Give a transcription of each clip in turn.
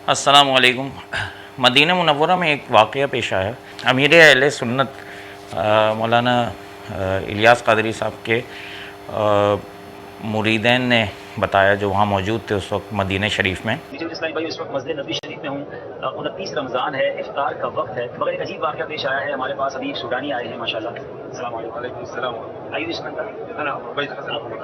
السلام علیکم۔ مدینہ منورہ میں ایک واقعہ پیش آیا۔ امیر اہل سنت مولانا الیاس قادری صاحب کے مریدین نے بتایا جو وہاں موجود تھے اس وقت مدینہ شریف میں۔ اسلامی بھائی اس وقت مسجد نبی شریف میں ہوں، 29 رمضان ہے، افطار کا وقت ہے، مگر ایک عجیب واقعہ پیش آیا ہے ہمارے پاس۔ ابھی ایک سوڈانی آئے ہیں ماشاءاللہ۔ السلام علیکم۔ وعلیکم السلام۔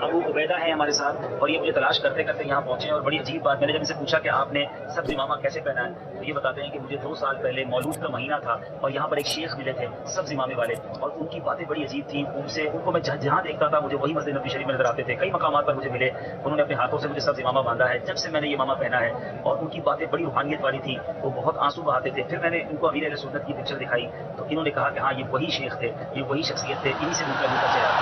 ابو عبیدہ ہیں ہمارے ساتھ، اور یہ مجھے تلاش کرتے کرتے یہاں پہنچے ہیں، اور بڑی عجیب بات، میں نے جب ان سے پوچھا کہ آپ نے سبز امامہ کیسے پہنا ہے تو یہ بتاتے ہیں کہ مجھے 2 سال پہلے مولود کا مہینہ تھا اور یہاں پر ایک شیخ ملے تھے سبز امامے والے، اور ان کی باتیں بڑی عجیب تھیں۔ ان کو میں جہاں دیکھتا تھا مجھے وہی مسجد نبی شریف میں نظر آتے تھے۔ کئی مقامات پر مجھے ملے، انہوں نے اپنے ہاتھوں سے مجھے سبز امامہ باندھا ہے جب سے میں نے یہ امامہ پہنا ہے، اور ان کی باتیں بڑی روحانیت والی تھی، وہ بہت آنسو بہاتے تھے۔ پھر میں نے ان کو امیر اہل سنت کی پکچر دکھائی تو انہوں نے کہا کہ ہاں یہ وہی شیخ تھے، یہ وہی شخصیت تھے، انہی سے ملتا جلتا چہرہ تھا۔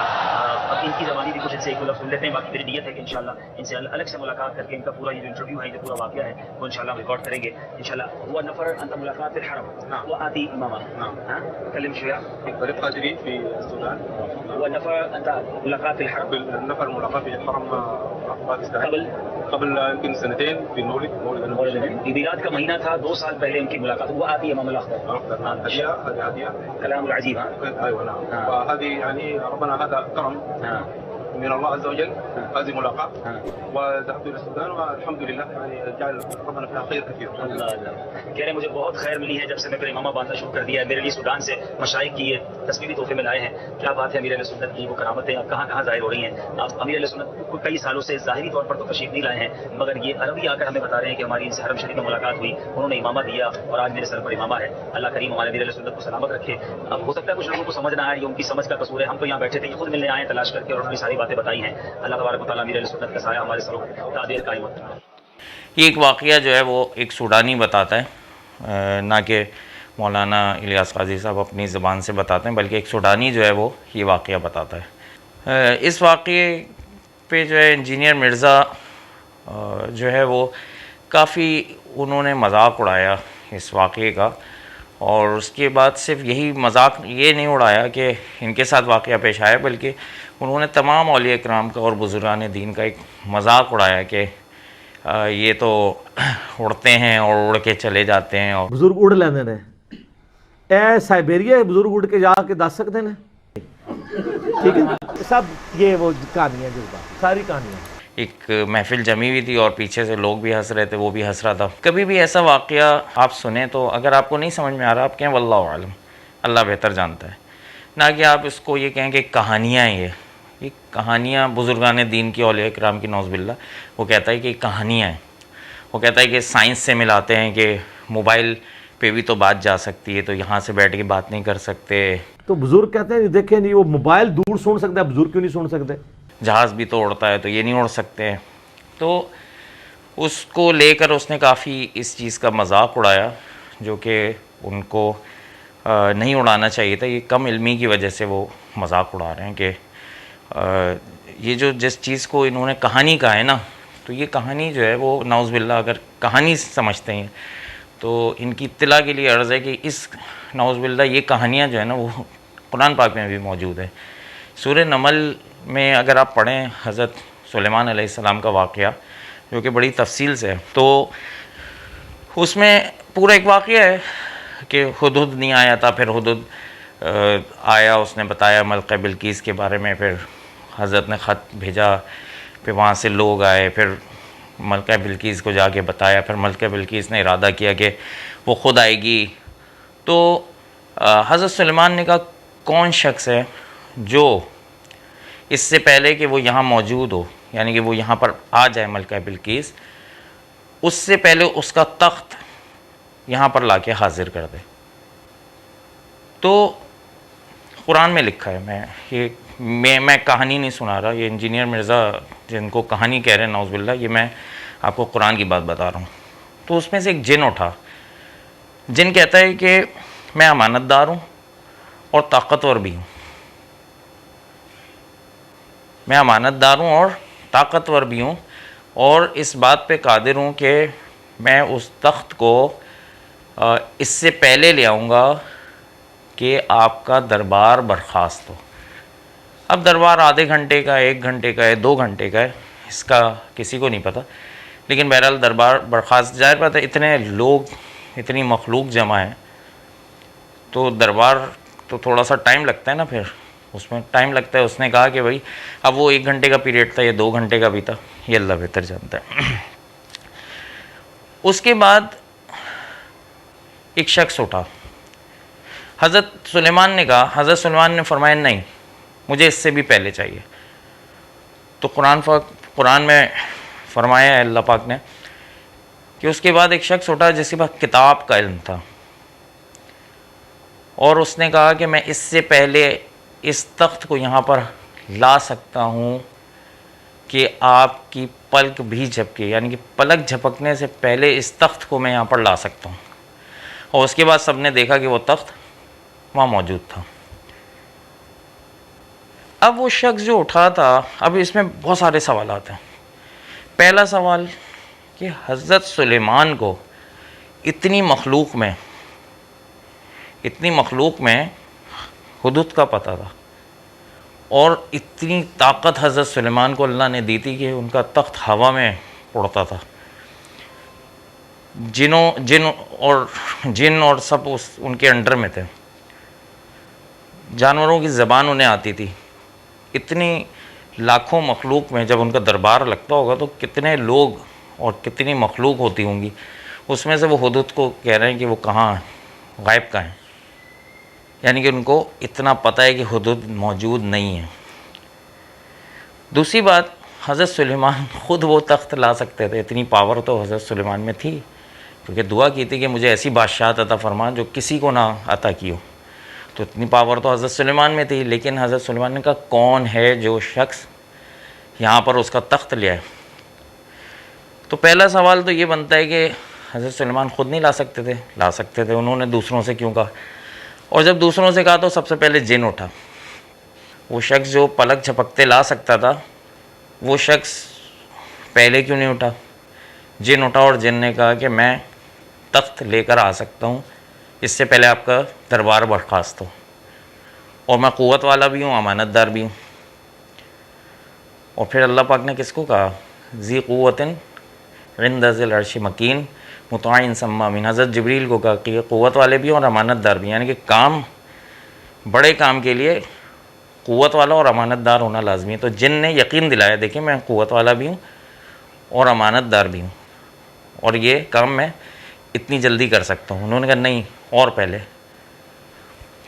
اب ان کی زبانی بھی کچھ ان سے ایک لفظ سن لیتے ہیں، باقی میری نیت ہے کہ انشاءاللہ ان سے الگ سے ملاقات کر کے ان کا پورا یہ جو انٹرویو ہے، یہ پورا واقعہ ہے وہ انشاءاللہ ہم ریکارڈ کریں گے انشاءاللہ۔ هو نفر انت ملاقات الحرم وآتي امامه. ها تكلم شويه. طريق قادري في السودان. هو نفر انت ملاقات الحرم. النفر ملاقات في الحرم قبل يمكن سنتين في مولد النبي. میلاد کا مہینہ تھا، 2 سال پہلے ان کی ملاقات۔ وہ آتی امام الاخضر. اشياء هذه عاديه. كلام العجيب. ها ايوه نعم. وهذه يعني ربنا هذا كرم من الله عز وجل، هذه ملاقات. وذهبت الى السودان والحمد لله يعني جعل ربنا فيها خير كثير. کہہ رہے مجھے بہت خیر ملی ہے جب سے میں پھر امامہ باندھنا شروع کر دیا ہے۔ میرے لیے سودان سے مشائخ کی یہ تصویری تحفے میں لائے ہیں۔ کیا بات ہے امیر اہل سنت کی وہ کرامتیں اب کہاں کہاں ظاہر ہو رہی ہیں۔ آپ امیر اہل سنت کو کئی سالوں سے ظاہری طور پر تو تشریف نہیں لائے ہیں، مگر یہ عربی آ کر ہمیں بتا رہے ہیں کہ ہماری ان سے حرم شریف میں ملاقات ہوئی، انہوں نے امامہ دیا اور آج میرے سر پر امامہ ہے۔ اللہ کریم ہمارے امیر اہل سنت کو سلامت رکھے۔ اب ہو سکتا ہے کچھ لوگوں کو سمجھ نہ آئے، یہ ان کی سمجھ کا قصور ہے۔ ہم تو یہاں بیٹھے تھے، یہ خود ملنے آئے تلاش کر کے، اور انہوں نے ساری باتیں بتائی ہیں۔ اللہ تبارک و تعالیٰ امیر اہل سنت کا سایہ ہمارے سروں تعدیل قائم رکھے۔ یہ ایک واقعہ جو ہے وہ ایک سوڈانی بتاتا ہے، نہ کہ مولانا الیاس قادری صاحب اپنی زبان سے بتاتے ہیں، بلکہ ایک سوڈانی جو ہے وہ یہ واقعہ بتاتا ہے۔ اس واقعے پہ جو ہے انجینئر مرزا جو ہے وہ کافی انہوں نے مذاق اڑایا اس واقعے کا، اور اس کے بعد صرف یہی مذاق یہ نہیں اڑایا کہ ان کے ساتھ واقعہ پیش آیا، بلکہ انہوں نے تمام اولیاء کرام کا اور بزرگان دین کا ایک مذاق اڑایا کہ یہ تو اڑتے ہیں اور اڑ کے چلے جاتے ہیں، اور بزرگ اڑ لیندے نے۔ اے سائبیریا بزرگ اڑ کے جا کے دس سکتے ہیں، ٹھیک ہے، سب یہ وہ کہانیاں جذبات ساری کہانیاں۔ ایک محفل جمی ہوئی تھی اور پیچھے سے لوگ بھی ہنس رہے تھے، وہ بھی ہنس رہا تھا۔ کبھی بھی ایسا واقعہ آپ سنیں تو اگر آپ کو نہیں سمجھ میں آ رہا، آپ کہیں واللہ عالم، اللہ بہتر جانتا ہے، نہ کہ آپ اس کو یہ کہیں کہ کہانیاں ہیں۔ یہ کہانیاں بزرگان دین کی اولیاء کرام کی نعوذ باللہ، وہ کہتا ہے کہ یہ کہانیاں ہیں۔ وہ کہتا ہے کہ سائنس سے ملاتے ہیں کہ موبائل پہ بھی تو بات جا سکتی ہے، تو یہاں سے بیٹھ کے بات نہیں کر سکتے۔ تو بزرگ کہتے ہیں دیکھیں نہیں، وہ موبائل دور سن سکتا ہے، بزرگ کیوں نہیں سن سکتے؟ جہاز بھی تو اڑتا ہے تو یہ نہیں اڑ سکتے۔ تو اس کو لے کر اس نے کافی اس چیز کا مذاق اڑایا، جو کہ ان کو نہیں اڑانا چاہیے تھا۔ یہ کم علمی کی وجہ سے وہ مذاق اڑا رہے ہیں کہ یہ جو جس چیز کو انہوں نے کہانی کہا ہے نا، تو یہ کہانی جو ہے وہ نعوذ باللہ اگر کہانی سمجھتے ہیں تو ان کی اطلاع کے لیے عرض ہے کہ اس نعوذ باللہ یہ کہانیاں جو ہے نا وہ قرآن پاک میں بھی موجود ہے۔ سورہ نمل میں اگر آپ پڑھیں حضرت سلیمان علیہ السلام کا واقعہ، جو کہ بڑی تفصیل سے ہے، تو اس میں پورا ایک واقعہ ہے کہ ہدہد نہیں آیا تھا، پھر ہدہد آیا، اس نے بتایا ملکہ بلقیس کے بارے میں، پھر حضرت نے خط بھیجا، پھر وہاں سے لوگ آئے، پھر ملکہ بلقیس کو جا کے بتایا، پھر ملکہ بلقیس نے ارادہ کیا کہ وہ خود آئے گی۔ تو حضرت سلیمان نے کہا کون شخص ہے جو اس سے پہلے کہ وہ یہاں موجود ہو، یعنی کہ وہ یہاں پر آ جائے ملکہ بلقیس، اس سے پہلے اس کا تخت یہاں پر لا کے حاضر کر دے۔ تو قرآن میں لکھا ہے، میں کہانی نہیں سنا رہا، یہ انجینئر مرزا جن کو کہانی کہہ رہے ہیں نعوذ باللہ، یہ میں آپ کو قرآن کی بات بتا رہا ہوں۔ تو اس میں سے ایک جن اٹھا، جن کہتا ہے کہ میں امانت دار ہوں اور طاقتور بھی ہوں، میں امانت دار ہوں اور طاقتور بھی ہوں، اور اس بات پہ قادر ہوں کہ میں اس تخت کو اس سے پہلے لے آؤں گا کہ آپ کا دربار برخاست ہو۔ اب دربار آدھے گھنٹے کا، 1 گھنٹے کا ہے، 2 گھنٹے کا ہے، اس کا کسی کو نہیں پتہ، لیکن بہرحال دربار برخاست. ظاہر بات ہے اتنے لوگ اتنی مخلوق جمع ہے تو دربار تو تھوڑا سا ٹائم لگتا ہے نا، پھر اس میں ٹائم لگتا ہے. اس نے کہا کہ بھائی اب وہ 1 گھنٹے کا پیریڈ تھا یا 2 گھنٹے کا بھی تھا، یہ اللہ بہتر جانتا ہے. اس کے بعد ایک شخص اٹھا. حضرت سلیمان نے کہا، حضرت سلیمان نے فرمایا نہیں مجھے اس سے بھی پہلے چاہیے. تو قرآن میں فرمایا ہے اللہ پاک نے کہ اس کے بعد ایک شخص اٹھا جس کے پاس کتاب کا علم تھا، اور اس نے کہا کہ میں اس سے پہلے اس تخت کو یہاں پر لا سکتا ہوں کہ آپ کی پلک بھی جھپکے، یعنی کہ پلک جھپکنے سے پہلے اس تخت کو میں یہاں پر لا سکتا ہوں. اور اس کے بعد سب نے دیکھا کہ وہ تخت وہاں موجود تھا. اب وہ شخص جو اٹھا تھا، اب اس میں بہت سارے سوالات ہیں. پہلا سوال کہ حضرت سلیمان کو اتنی مخلوق میں حدود کا پتہ تھا، اور اتنی طاقت حضرت سلیمان کو اللہ نے دی تھی کہ ان کا تخت ہوا میں اڑتا تھا. جن اور سب ان کے انڈر میں تھے. جانوروں کی زبان انہیں آتی تھی. اتنی لاکھوں مخلوق میں جب ان کا دربار لگتا ہوگا تو کتنے لوگ اور کتنی مخلوق ہوتی ہوں گی. اس میں سے وہ حدود کو کہہ رہے ہیں کہ وہ کہاں غائب کا ہیں، یعنی کہ ان کو اتنا پتہ ہے کہ حدود موجود نہیں ہے. دوسری بات، حضرت سلیمان خود وہ تخت لا سکتے تھے، اتنی پاور تو حضرت سلیمان میں تھی، کیونکہ دعا کی تھی کہ مجھے ایسی بادشاہت عطا فرما جو کسی کو نہ عطا کی ہو. تو اتنی پاور تو حضرت سلیمان میں تھی. لیکن حضرت سلیمان نے کہا کون ہے جو شخص یہاں پر اس کا تخت لیا ہے. تو پہلا سوال تو یہ بنتا ہے کہ حضرت سلیمان خود نہیں لا سکتے تھے؟ لا سکتے تھے. انہوں نے دوسروں سے کیوں کہا؟ اور جب دوسروں سے کہا تو سب سے پہلے جن اٹھا. وہ شخص جو پلک جھپکتے لا سکتا تھا وہ شخص پہلے کیوں نہیں اٹھا؟ جن اٹھا اور جن نے کہا کہ میں تخت لے کر آ سکتا ہوں اس سے پہلے آپ کا دربار برخاست ہو، اور میں قوت والا بھی ہوں، امانت دار بھی ہوں. اور پھر اللہ پاک نے کس کو کہا؟ ذی قوت عند ذی العرش مکین مطاع ثم امین. حضرت جبریل کو کہا کہ یہ قوت والے بھی ہیں اور امانت دار بھی ہیں، یعنی کہ کام بڑے کام کے لیے قوت والا اور امانت دار ہونا لازمی ہے. تو جن نے یقین دلایا دیکھیں میں قوت والا بھی ہوں اور امانت دار بھی ہوں، اور یہ کام میں اتنی جلدی کر سکتا ہوں. انہوں نے کہا نہیں اور پہلے.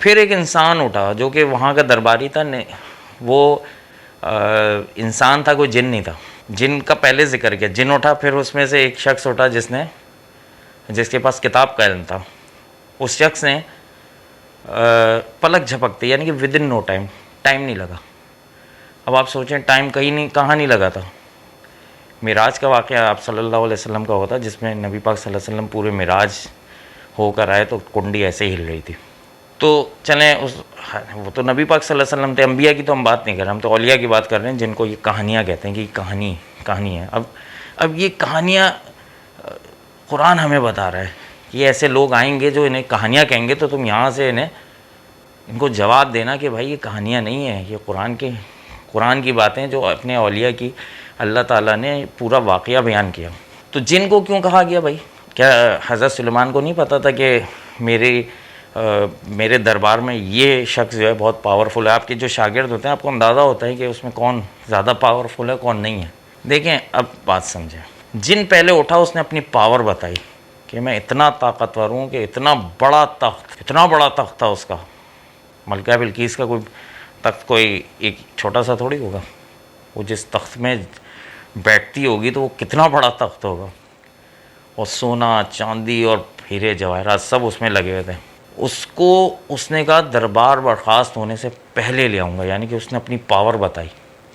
پھر ایک انسان اٹھا جو کہ وہاں کا درباری تھا. وہ انسان تھا، کوئی جن نہیں تھا. جن کا پہلے ذکر کیا. جن اٹھا، پھر اس میں سے ایک شخص اٹھا جس کے پاس کتاب کا علم تھا. اس شخص نے پلک جھپکتے، یعنی کہ ود ان نو ٹائم نہیں لگا. اب آپ سوچیں ٹائم کہاں نہیں لگا تھا. معراج کا واقعہ آپ صلی اللہ علیہ وسلم کا ہوتا جس میں نبی پاک صلی اللہ علیہ وسلم پورے معراج ہو کر آئے تو کنڈی ایسے ہی ہل رہی تھی. تو چلیں وہ تو نبی پاک صلی اللہ علیہ وسلم تھے. انبیاء کی تو ہم بات نہیں کر رہے، ہم تو اولیاء کی بات کر رہے ہیں جن کو یہ کہانیاں کہتے ہیں کہ یہ کہانی ہے. اب یہ کہانیاں قرآن ہمیں بتا رہا ہے کہ یہ ایسے لوگ آئیں گے جو انہیں کہانیاں کہیں گے، تو تم یہاں سے ان کو جواب دینا کہ بھائی یہ کہانیاں نہیں ہیں، یہ قرآن کی باتیں جو اپنے اولیاء کی اللہ تعالیٰ نے پورا واقعہ بیان کیا. تو جن کو کیوں کہا گیا بھائی؟ کیا حضرت سلیمان کو نہیں پتہ تھا کہ میرے دربار میں یہ شخص جو ہے بہت پاورفل ہے؟ آپ کے جو شاگرد ہوتے ہیں آپ کو اندازہ ہوتا ہے کہ اس میں کون زیادہ پاورفل ہے کون نہیں ہے. دیکھیں اب بات سمجھیں. جن پہلے اٹھا اس نے اپنی پاور بتائی کہ میں اتنا طاقتور ہوں کہ اتنا بڑا تخت تھا اس کا. ملکہ بلقیس کا کوئی تخت کوئی ایک چھوٹا سا تھوڑی ہوگا. وہ جس تخت میں بیٹھتی ہوگی تو وہ کتنا بڑا تخت ہوگا، اور سونا چاندی اور ہیرے جواہرات سب اس میں لگے ہوئے تھے. اس نے کہا دربار برخاست ہونے سے پہلے لے آؤں گا، یعنی کہ اس نے اپنی پاور بتائی.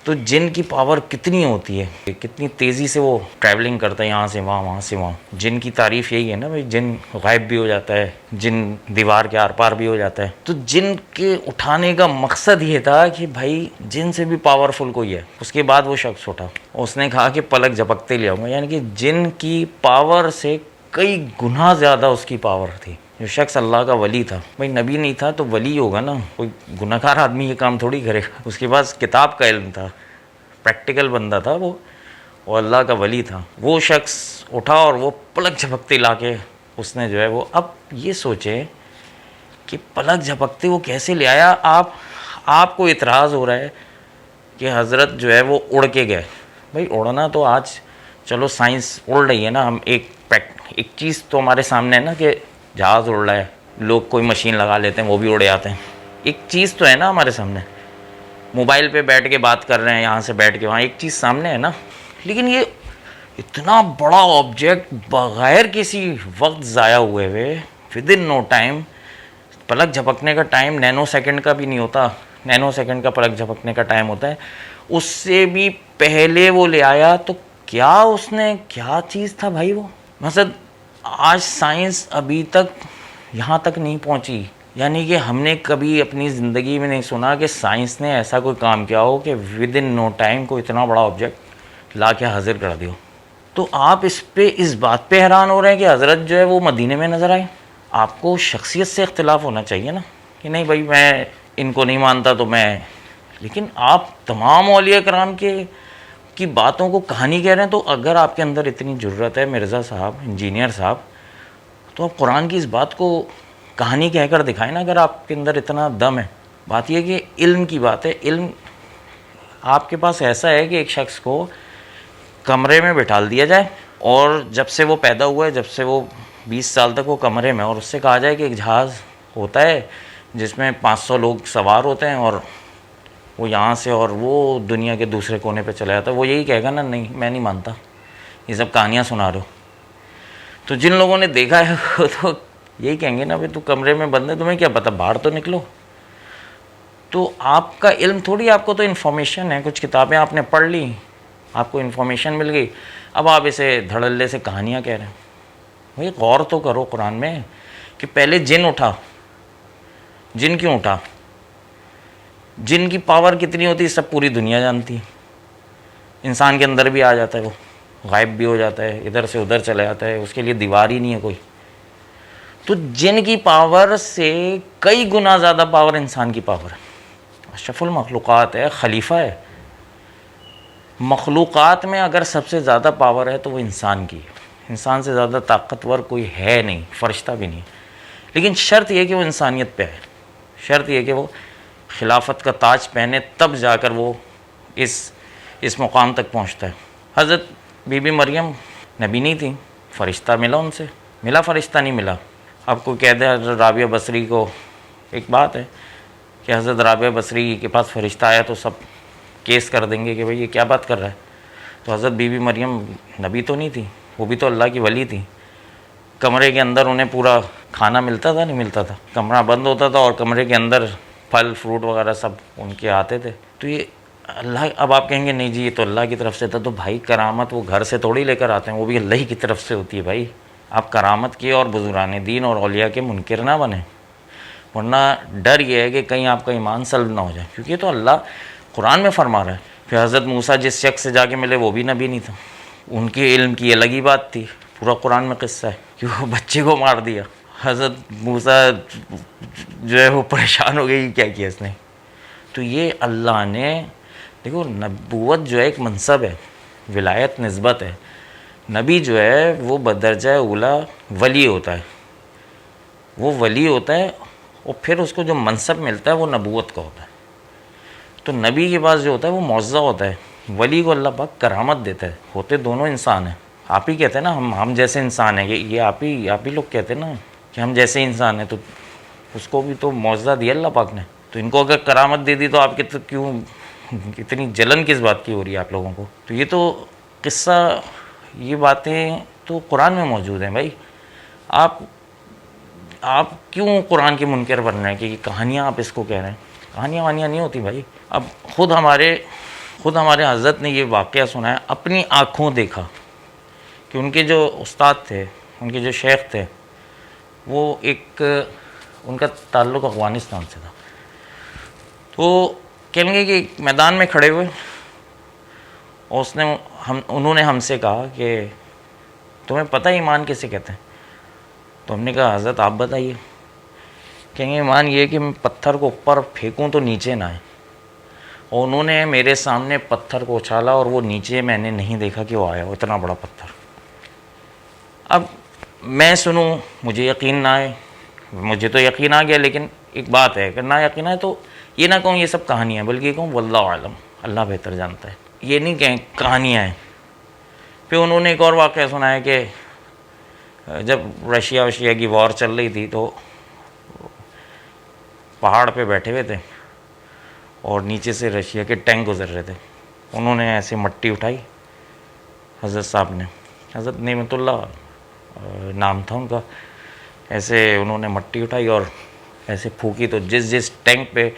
تو جن کی پاور کتنی ہوتی ہے، کتنی تیزی سے وہ ٹریولنگ کرتا ہے یہاں سے وہاں وہاں سے وہاں. جن کی تعریف یہی ہے نا بھائی، جن غائب بھی ہو جاتا ہے، جن دیوار کے آر پار بھی ہو جاتا ہے. تو جن کے اٹھانے کا مقصد یہ تھا کہ بھائی جن سے بھی پاورفل کوئی ہے. اس کے بعد وہ شخص اٹھا، اس نے کہا کہ پلک جھپکتے لے آؤں گا، یعنی کہ جن کی پاور سے کئی گنا زیادہ اس کی پاور تھی. جو شخص اللہ کا ولی تھا، بھائی نبی نہیں تھا تو ولی ہوگا نا، کوئی گناہ گار آدمی یہ کام تھوڑی کرے گا. اس کے پاس کتاب کا علم تھا، پریکٹیکل بندہ تھا وہ. وہ اللہ کا ولی تھا. وہ شخص اٹھا اور وہ پلک جھپکتے لا کے اس نے جو ہے وہ, اب یہ سوچیں کہ پلک جھپکتے وہ کیسے لے آیا. آپ کو اعتراض ہو رہا ہے کہ حضرت جو ہے وہ اڑ کے گئے. بھائی اڑنا تو آج چلو سائنس اڑ رہی ہے نا, ہم ایک چیز تو ہمارے سامنے ہے نا کہ جہاز اڑ رہا ہے, لوگ کوئی مشین لگا لیتے ہیں وہ بھی اڑ جاتے ہیں. ایک چیز تو ہے نا ہمارے سامنے, موبائل پہ بیٹھ کے بات کر رہے ہیں یہاں سے بیٹھ کے وہاں, ایک چیز سامنے ہے نا. لیکن یہ اتنا بڑا آبجیکٹ بغیر کسی وقت ضائع ہوئے ود ان نو ٹائم, پلک جھپکنے کا ٹائم نینو سیکنڈ کا بھی نہیں ہوتا, نینو سیکنڈ کا پلک جھپکنے کا ٹائم ہوتا ہے, اس سے بھی پہلے وہ لے آیا. تو کیا اس نے کیا چیز تھا بھائی وہ. مثلا آج سائنس ابھی تک یہاں تک نہیں پہنچی, یعنی کہ ہم نے کبھی اپنی زندگی میں نہیں سنا کہ سائنس نے ایسا کوئی کام کیا ہو کہ ود ان نو ٹائم کو اتنا بڑا آبجیکٹ لا کے حاضر کر دیو. تو آپ اس بات پہ حیران ہو رہے ہیں کہ حضرت جو ہے وہ مدینے میں نظر آئے. آپ کو شخصیت سے اختلاف ہونا چاہیے نا کہ نہیں بھائی میں ان کو نہیں مانتا تو میں, لیکن آپ تمام اولیاء کرام کی باتوں کو کہانی کہہ رہے ہیں. تو اگر آپ کے اندر اتنی جرت ہے مرزا صاحب, انجینئر صاحب, تو آپ قرآن کی اس بات کو کہانی کہہ کر دکھائیں نا, اگر آپ کے اندر اتنا دم ہے. بات یہ کہ علم کی بات ہے, علم آپ کے پاس ایسا ہے کہ ایک شخص کو کمرے میں بٹھا دیا جائے اور جب سے وہ پیدا ہوا ہے, جب سے وہ 20 سال تک وہ کمرے میں, اور اس سے کہا جائے کہ ایک جہاز ہوتا ہے جس میں 500 لوگ سوار ہوتے ہیں اور وہ یہاں سے اور وہ دنیا کے دوسرے کونے پہ چلا جاتا ہے. وہ یہی کہے گا نا نہیں میں نہیں مانتا, یہ سب کہانیاں سنا رہے ہو. تو جن لوگوں نے دیکھا ہے وہ تو یہی کہیں گے نا بھائی تو کمرے میں بند ہے, تمہیں کیا پتہ, باہر تو نکلو. تو آپ کا علم تھوڑی, آپ کو تو انفارمیشن ہے, کچھ کتابیں آپ نے پڑھ لی, آپ کو انفارمیشن مل گئی, اب آپ اسے دھڑلے سے کہانیاں کہہ رہے ہیں. بھائی غور تو کرو قرآن میں کہ پہلے جن اٹھا, جن کیوں اٹھا, جن کی پاور کتنی ہوتی ہے سب پوری دنیا جانتی ہے. انسان کے اندر بھی آ جاتا ہے, وہ غائب بھی ہو جاتا ہے, ادھر سے ادھر چلا جاتا ہے, اس کے لیے دیوار ہی نہیں ہے کوئی. تو جن کی پاور سے کئی گنا زیادہ پاور انسان کی پاور ہے. اشرف المخلوقات ہے, خلیفہ ہے. مخلوقات میں اگر سب سے زیادہ پاور ہے تو وہ انسان کی ہے. انسان سے زیادہ طاقتور کوئی ہے نہیں, فرشتہ بھی نہیں. لیکن شرط یہ کہ وہ انسانیت پہ ہے, شرط یہ کہ وہ خلافت کا تاج پہنے, تب جا کر وہ اس مقام تک پہنچتا ہے. حضرت بی بی مریم نبی نہیں تھی, فرشتہ ملا ان سے, ملا فرشتہ نہیں ملا. آپ کو کہہ دیں حضرت رابعہ بصری کو, ایک بات ہے کہ حضرت رابعہ بصری کے پاس فرشتہ آیا تو سب کیس کر دیں گے کہ بھئی یہ کیا بات کر رہا ہے. تو حضرت بی بی مریم نبی تو نہیں تھی, وہ بھی تو اللہ کی ولی تھی. کمرے کے اندر انہیں پورا کھانا ملتا تھا, نہیں ملتا تھا, کمرہ بند ہوتا تھا اور کمرے کے اندر پھل فروٹ وغیرہ سب ان کے آتے تھے. تو یہ اللہ, اب آپ کہیں گے نہیں جی یہ تو اللہ کی طرف سے تھا. تو بھائی کرامت وہ گھر سے تھوڑی لے کر آتے ہیں, وہ بھی اللہ کی طرف سے ہوتی ہے. بھائی آپ کرامت کی اور بزرگان دین اور اولیاء کے منکر نہ بنیں, ورنہ ڈر یہ ہے کہ کہیں آپ کا ایمان سلب نہ ہو جائے, کیونکہ تو اللہ قرآن میں فرما رہا ہے. پھر حضرت موسیٰ جس شخص سے جا کے ملے وہ بھی نبی نہیں تھا, ان کے علم کی الگ ہی بات تھی. پورا قرآن میں قصہ ہے کہ وہ بچے کو مار دیا. حضرت موسیٰ جو ہے وہ پریشان ہو گئی, کیا کیا اس نے. تو یہ اللہ نے, دیکھو نبوت جو ہے ایک منصب ہے, ولایت نسبت ہے. نبی جو ہے وہ بدرجہ اولا ولی ہوتا ہے, وہ ولی ہوتا ہے, اور پھر اس کو جو منصب ملتا ہے وہ نبوت کا ہوتا ہے. تو نبی کے پاس جو ہوتا ہے وہ معجزہ ہوتا ہے, ولی کو اللہ پاک کرامت دیتا ہے. ہوتے دونوں انسان ہیں. آپ ہی کہتے ہیں نا ہم جیسے انسان ہیں, یہ آپ ہی لوگ کہتے ہیں نا کہ ہم جیسے انسان ہیں. تو اس کو بھی تو معجزہ دیا اللہ پاک نے. تو ان کو اگر کرامت دے دی تو آپ کے تو کیوں اتنی جلن کس بات کی ہو رہی ہے آپ لوگوں کو. تو یہ تو قصہ, یہ باتیں تو قرآن میں موجود ہیں. بھائی آپ کیوں قرآن کے منکر بن رہے ہیں کہ یہ کہانیاں آپ اس کو کہہ رہے ہیں. کہانیاں وانیاں نہیں ہوتی بھائی. اب خود ہمارے حضرت نے یہ واقعہ سنا ہے, اپنی آنکھوں دیکھا کہ ان کے جو استاد تھے, ان کے جو شیخ تھے, وہ ان کا تعلق افغانستان سے تھا. تو کہیں گے کہ میدان میں کھڑے ہوئے اور انہوں نے ہم سے کہا کہ تمہیں پتہ ہے ایمان کیسے کہتے ہیں. تو ہم نے کہا حضرت آپ بتائیے. کہیں گے ایمان یہ کہ میں پتھر کو اوپر پھینکوں تو نیچے نہ آئے, اور انہوں نے میرے سامنے پتھر کو اچھالا اور وہ نیچے میں نے نہیں دیکھا کہ وہ آیا، وہ اتنا بڑا پتھر۔ اب میں سنوں مجھے یقین نہ آئے، مجھے تو یقین آ گیا، لیکن ایک بات ہے کہ نہ یقین آئے تو یہ نہ کہوں یہ سب کہانیاں، بلکہ یہ کہوں واللہ عالم، اللہ بہتر جانتا ہے، یہ نہیں کہیں کہانیاں ہیں۔ پھر انہوں نے ایک اور واقعہ سنایا کہ جب رشیا کی وار چل رہی تھی تو پہاڑ پہ بیٹھے ہوئے تھے اور نیچے سے رشیا کے ٹینک گزر رہے تھے، انہوں نے ایسے مٹی اٹھائی، حضرت صاحب نے، حضرت نعمت اللہ نام تھا ان کا، ایسے انہوں نے مٹی اٹھائی اور ایسے پھونکی تو جس ٹینک پہ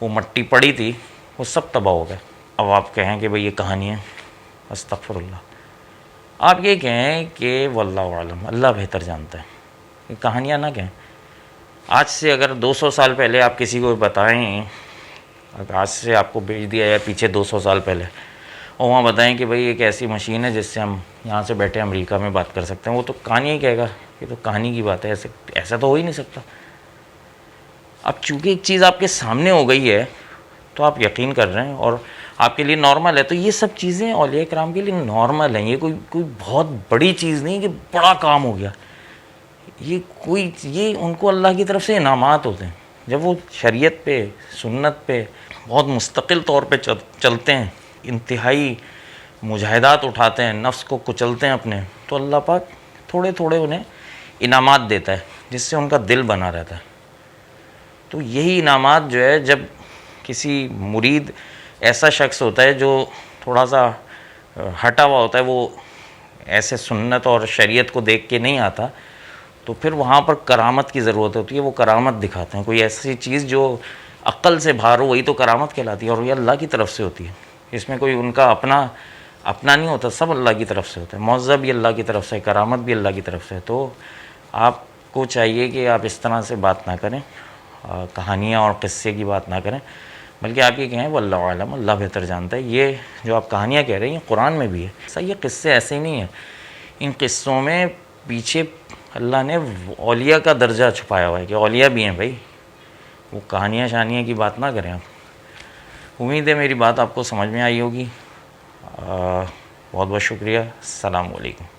وہ مٹی پڑی تھی وہ سب تباہ ہو گئے۔ اب آپ کہیں کہ بھئی یہ کہانی ہے، استغفر اللہ، آپ یہ کہیں کہ واللہ عالم، اللہ بہتر جانتا ہے، یہ کہانیاں نہ کہیں۔ آج سے اگر 200 سال پہلے آپ کسی کو بتائیں، اگر آج سے آپ کو بھیج دیا جائے پیچھے 200 سال پہلے اور وہاں بتائیں کہ بھئی ایک ایسی مشین ہے جس سے ہم یہاں سے بیٹھے امریکہ میں بات کر سکتے ہیں، وہ تو کہانی ہی کہے گا، یہ تو کہانی کی بات ہے، ایسا تو ہو ہی نہیں سکتا۔ اب چونکہ ایک چیز آپ کے سامنے ہو گئی ہے تو آپ یقین کر رہے ہیں اور آپ کے لیے نارمل ہے، تو یہ سب چیزیں اولیاء کرام کے لیے نارمل ہیں، یہ کوئی بہت بڑی چیز نہیں کہ بڑا کام ہو گیا، یہ ان کو اللہ کی طرف سے انعامات ہوتے ہیں۔ جب وہ شریعت پہ، سنت پہ بہت مستقل طور پہ چلتے ہیں، انتہائی مجاہدات اٹھاتے ہیں، نفس کو کچلتے ہیں اپنے، تو اللہ پاک تھوڑے تھوڑے انہیں انعامات دیتا ہے جس سے ان کا دل بنا رہتا ہے۔ تو یہی انعامات جو ہے، جب کسی مرید ایسا شخص ہوتا ہے جو تھوڑا سا ہٹا ہوا ہوتا ہے، وہ ایسے سنت اور شریعت کو دیکھ کے نہیں آتا، تو پھر وہاں پر کرامت کی ضرورت ہوتی ہے، وہ کرامت دکھاتے ہیں، کوئی ایسی چیز جو عقل سے باہر ہو وہی تو کرامت کہلاتی ہے، اور یہ اللہ کی طرف سے ہوتی ہے، اس میں کوئی ان کا اپنا نہیں ہوتا، سب اللہ کی طرف سے ہوتا ہے، معاوضہ بھی اللہ کی طرف سے، کرامت بھی اللہ کی طرف سے ہے۔ تو آپ کو چاہیے کہ آپ اس طرح سے بات نہ کریں، کہانیاں اور قصے کی بات نہ کریں، بلکہ آپ یہ کہیں واللہ عالم، اللہ بہتر جانتا ہے۔ یہ جو آپ کہانیاں کہہ رہے ہیں قرآن میں بھی ہے، صحیح، یہ قصے ایسے ہی نہیں ہیں، ان قصوں میں پیچھے اللہ نے اولیاء کا درجہ چھپایا ہوا ہے کہ اولیاء بھی ہیں بھائی، وہ کہانیاں شانیاں کی بات نہ کریں آپ۔ امید ہے میری بات آپ کو سمجھ میں آئی ہوگی، بہت بہت شکریہ، السلام علیکم۔